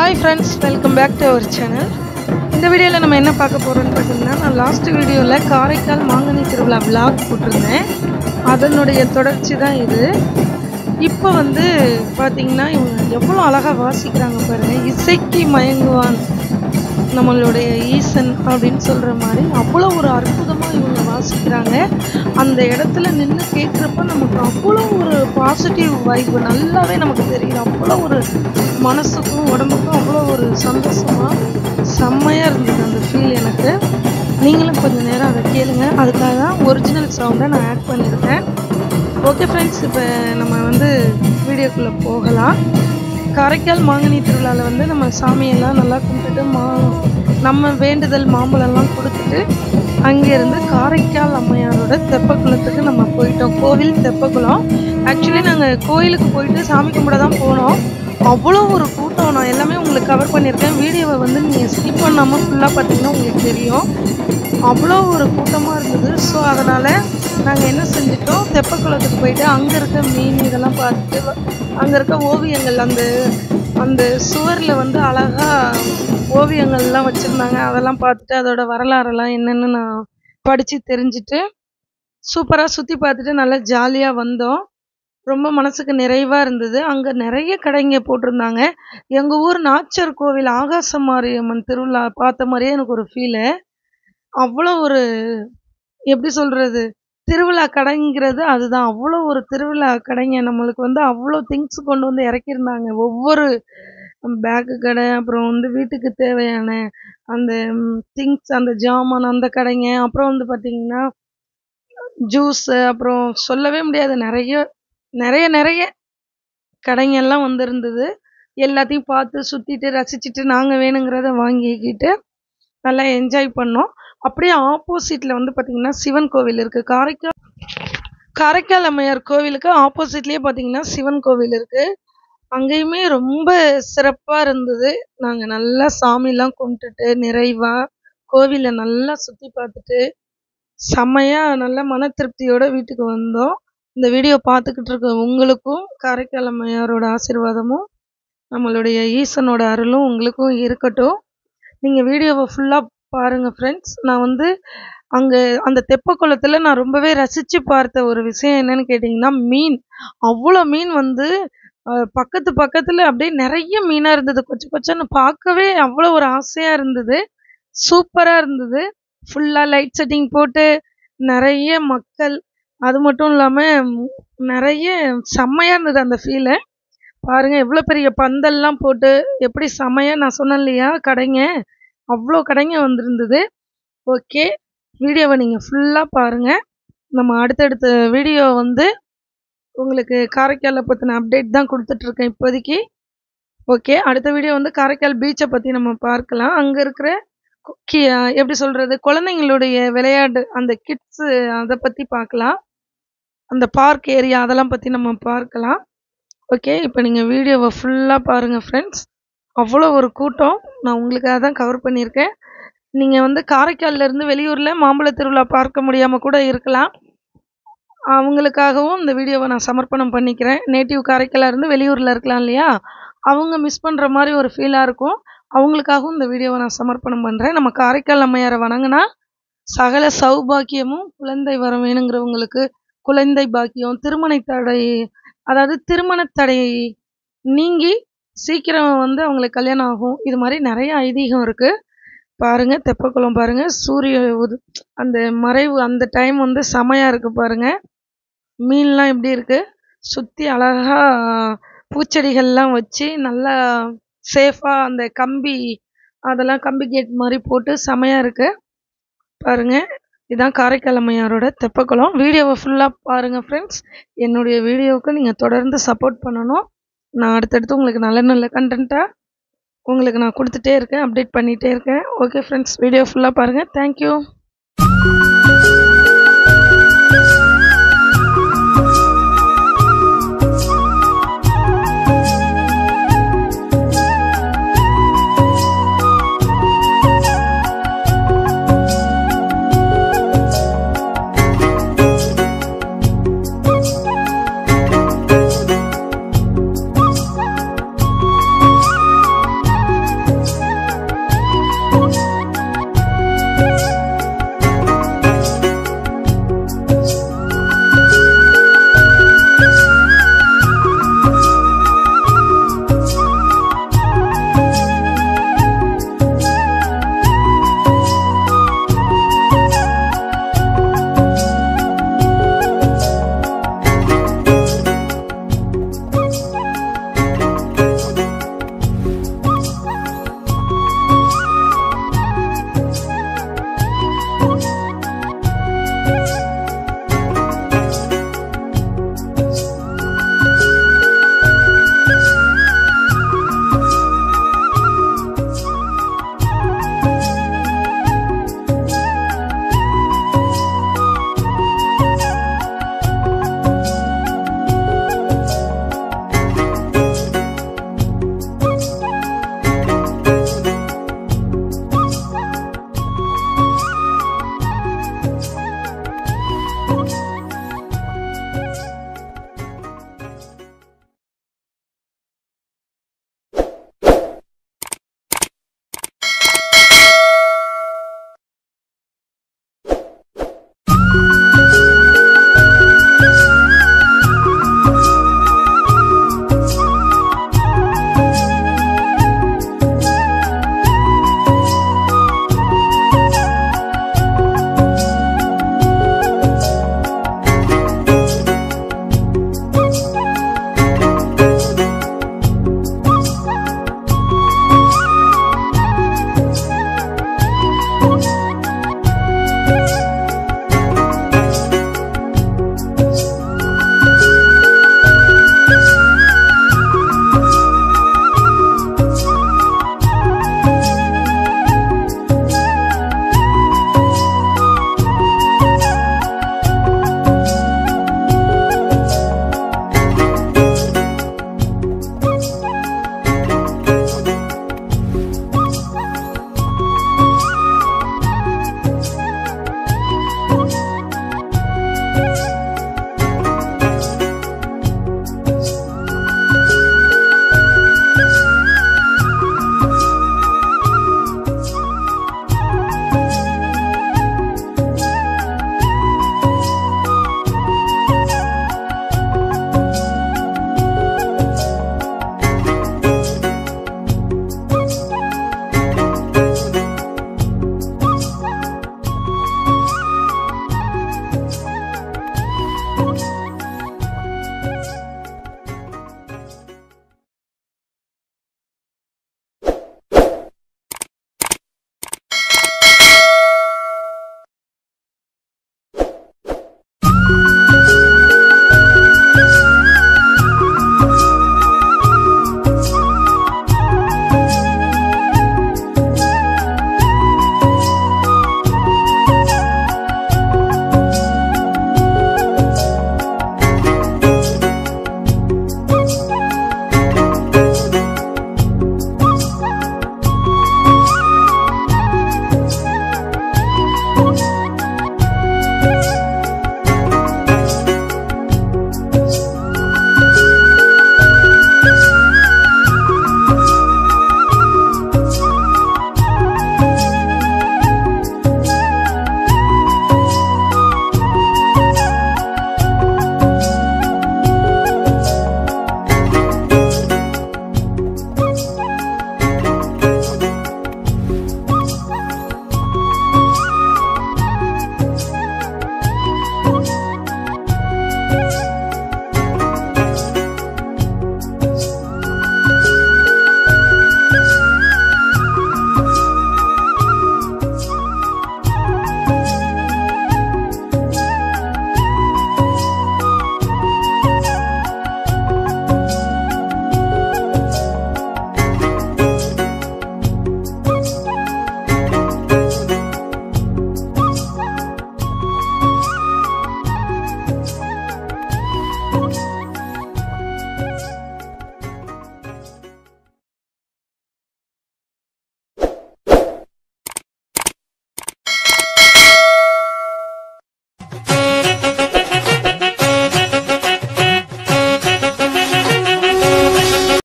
Hi friends, welcome back to our channel. இந்த வீடியோல நம்ம என்ன பார்க்க போறோம்னு பார்த்தீங்கன்னா, நான் லாஸ்ட் வீடியோல காரைக்கால் மாங்கனி திருவிழா vlog போட்டிருந்தேன். அதனுடைய தொடர்ச்சி தான் இது. இப்போ வந்து பாத்தீங்கன்னா இவங்க எவ்வளவு அழகா வாசிக்கிறாங்க பாருங்க. இசைக்கு மயங்குவான் நம்மளுடைய ஈசன் அப்படின்னு சொல்ற மாதிரி அவ்வளவு ஒரு அற்புதமா இவங்க வாசிக்கிறாங்க. அந்த இடத்துல நின்று கேட்குறப்ப நமக்கு அவ்வளோ ஒரு பாசிட்டிவ் வைப் நல்லாவே நமக்கு தெரியுது. அவ்வளோ ஒரு மனசுக்கும் உடம்புக்கும் அவ்வளோ ஒரு சந்தோஷமா செம்மையாக இருந்தது அந்த ஃபீல் எனக்கு. நீங்களும் கொஞ்சம் நேரம் அதை கேளுங்க. அதுக்காக தான் ஒரிஜினல் சவுண்டை நான் ஆட் பண்ணியிருக்கேன். ஓகே ஃப்ரெண்ட்ஸ், இப்போ நம்ம வந்து வீடியோக்குள்ளே போகலாம். காரைக்கால் மாங்கனி திருவிழாவில் வந்து நம்ம சாமியெல்லாம் நல்லா கும்பிட்டுட்டு நம்ம வேண்டுதல் மாம்பழம்லாம் கொடுத்துட்டு அங்கேருந்து காரைக்கால் அம்மையாரோட தெப்பக்குளத்துக்கு நம்ம போயிட்டோம். கோவில் தெப்பக்குளம். ஆக்சுவலி நாங்கள் கோயிலுக்கு போயிட்டு சாமி கும்பிட தான் போனோம். அவ்வளோ ஒரு கூட்டம். நான் எல்லாமே உங்களுக்கு கவர் பண்ணியிருக்கேன். வீடியோவை வந்து நீங்கள் ஸ்கிப் பண்ணாமல் ஃபுல்லாக பார்த்தீங்கன்னா உங்களுக்கு தெரியும். அவ்வளோ ஒரு கூட்டமாக இருந்தது. ஸோ அதனால் நாங்கள் என்ன செஞ்சிட்டோம், தெப்பக்குளத்துக்கு போயிட்டு அங்கே இருக்க மீன் இதெல்லாம் பார்த்துட்டு அங்கே இருக்க ஓவியங்கள் அந்த சுவரில் வந்து அழகாக ஓவியங்கள்லாம் வச்சுருந்தாங்க. அதெல்லாம் பார்த்துட்டு அதோட வரலாறெல்லாம் என்னென்னு நான் படித்து தெரிஞ்சுட்டு சூப்பராக சுற்றி பார்த்துட்டு நல்லா ஜாலியாக வந்தோம். ரொம்ப மனசுக்கு நிறைவாக இருந்தது. அங்கே நிறைய கடைங்க போட்டிருந்தாங்க. எங்கள் ஊர் நாச்சர் கோவில் ஆகாச மாரியம்மன் திருவிழா பார்த்த மாதிரியே எனக்கு ஒரு ஃபீலு. அவ்வளோ ஒரு எப்படி சொல்கிறது, திருவிழா கடைங்கிறது அதுதான். அவ்வளோ ஒரு திருவிழா கடைங்க. நம்மளுக்கு வந்து அவ்வளோ திங்ஸ் கொண்டு வந்து இறக்கியிருந்தாங்க. ஒவ்வொரு பேக்கு கடை, அப்புறம் வந்து வீட்டுக்கு தேவையான அந்த திங்ஸ், அந்த ஜாமான் அந்த கடைங்க, அப்புறம் வந்து பார்த்திங்கன்னா ஜூஸு, அப்புறம் சொல்லவே முடியாது நிறைய நிறைய நிறைய கடைங்கெல்லாம் வந்துருந்தது. எல்லாத்தையும் பார்த்து சுற்றிட்டு ரசிச்சுட்டு நாங்கள் வேணுங்கிறத வாங்கிக்கிட்டு நல்லா என்ஜாய் பண்ணோம். அப்படியே ஆப்போசிட்டில் வந்து பார்த்திங்கன்னா சிவன் கோவில் இருக்குது. காரைக்கால் அம்மையார் கோவிலுக்கு ஆப்போசிட்லேயே பார்த்திங்கன்னா சிவன் கோவில் இருக்குது. அங்கேயுமே ரொம்ப சிறப்பாக இருந்தது. நாங்கள் நல்லா சாமிலாம் கும்பிட்டுட்டு நிறைவாக கோவிலை நல்லா சுற்றி பார்த்துட்டு செம்மையாக நல்ல மன திருப்தியோட வீட்டுக்கு வந்தோம். இந்த வீடியோ பார்த்துக்கிட்டு இருக்க உங்களுக்கும் காரைக்கால் அம்மையாரோட ஆசீர்வாதமும் நம்மளுடைய ஈசனோட அருளும் உங்களுக்கும் இருக்கட்டும். நீங்கள் வீடியோவை ஃபுல்லாக பாருங்கள் ஃப்ரெண்ட்ஸ். நான் வந்து அங்கே அந்த தெப்பக்குளத்தில் நான் ரொம்பவே ரசித்து பார்த்த ஒரு விஷயம் என்னன்னு கேட்டிங்கன்னா, மீன். அவ்வளோ மீன் வந்து பக்கத்தில் அப்படியே நிறைய மீனாக இருந்தது. கொஞ்சம் கொஞ்சம்னு பார்க்கவே அவ்வளோ ஒரு ஆசையாக இருந்தது. சூப்பராக இருந்தது. ஃபுல்லாக லைட் செட்டிங் போட்டு நிறைய மக்கள், அது மட்டும் இல்லாமல் நிறைய செம்மையாக இருந்தது அந்த ஃபீலை. பாருங்கள் எவ்வளோ பெரிய பந்தல்லாம் போட்டு எப்படி செம்மையாக, நான் சொன்னேன் இல்லையா கடைங்க, அவ்வளோ கடைங்க வந்திருந்தது. ஓகே, வீடியோவை நீங்கள் ஃபுல்லாக பாருங்கள். நம்ம அடுத்தடுத்த வீடியோ வந்து உங்களுக்கு காரைக்காலை பற்றின அப்டேட் தான் கொடுத்துட்ருக்கேன் இப்போதைக்கு. ஓகே, அடுத்த வீடியோ வந்து காரைக்கால் பீச்சை பற்றி நம்ம பார்க்கலாம். அங்கே இருக்கிற எப்படி சொல்கிறது, குழந்தைங்களுடைய விளையாட்டு, அந்த கிட்ஸு அதை பற்றி பார்க்கலாம். அந்த பார்க் ஏரியா அதெல்லாம் பற்றி நம்ம பார்க்கலாம். ஓகே, இப்போ நீங்கள் வீடியோவை ஃபுல்லாக பாருங்கள் ஃப்ரெண்ட்ஸ். அவ்வளோ ஒரு கூட்டம். நான் உங்களுக்காக தான் கவர் பண்ணியிருக்கேன். நீங்கள் வந்து காரைக்கால்லேருந்து வெளியூரில் மாம்பழ திருவிழா பார்க்க முடியாமல் கூட இருக்கலாம். அவங்களுக்காகவும் இந்த வீடியோவை நான் சமர்ப்பணம் பண்ணிக்கிறேன். நேட்டிவ் காரைக்காலாக இருந்து வெளியூரில் இருக்கலாம் இல்லையா, அவங்க மிஸ் பண்ணுற மாதிரி ஒரு ஃபீலாக இருக்கும். அவங்களுக்காகவும் இந்த வீடியோவை நான் சமர்ப்பணம் பண்ணுறேன். நம்ம காரைக்கால் அம்மையாரை வணங்கினா சகல சௌபாக்கியமும், குழந்தை வர வேணுங்கிறவங்களுக்கு குழந்தை பாக்கியம், திருமண தடை நீங்கி சீக்கிரம் வந்து அவங்களுக்கு கல்யாணம் ஆகும். இது மாதிரி நிறைய ஐதீகம் இருக்குது. பாருங்கள் தெப்பக்குளம் பாருங்கள், சூரிய அந்த மறைவு அந்த டைம் வந்து செமையாக இருக்குது பாருங்கள். மீன்லாம் எப்படி இருக்குது, சுற்றி அழகாக பூச்செடிகள்லாம் வச்சு நல்லா சேஃபாக அந்த அதெல்லாம் கம்பி கேட் மாதிரி போட்டு செமையாக இருக்குது பாருங்கள். இதுதான் காரைக்கால் அம்மையாரோட தெப்பக்குளம். வீடியோவை ஃபுல்லாக பாருங்கள் ஃப்ரெண்ட்ஸ். என்னுடைய வீடியோவுக்கு நீங்கள் தொடர்ந்து சப்போர்ட் பண்ணணும். நான் அடுத்தடுத்து உங்களுக்கு நல்ல நல்ல கண்டென்ட்டாக உங்களுக்கு நான் கொடுத்துட்டே இருக்கேன், அப்டேட் பண்ணிகிட்டே இருக்கேன். ஓகே ஃப்ரெண்ட்ஸ், வீடியோ ஃபுல்லாக பாருங்கள். தேங்க்யூ.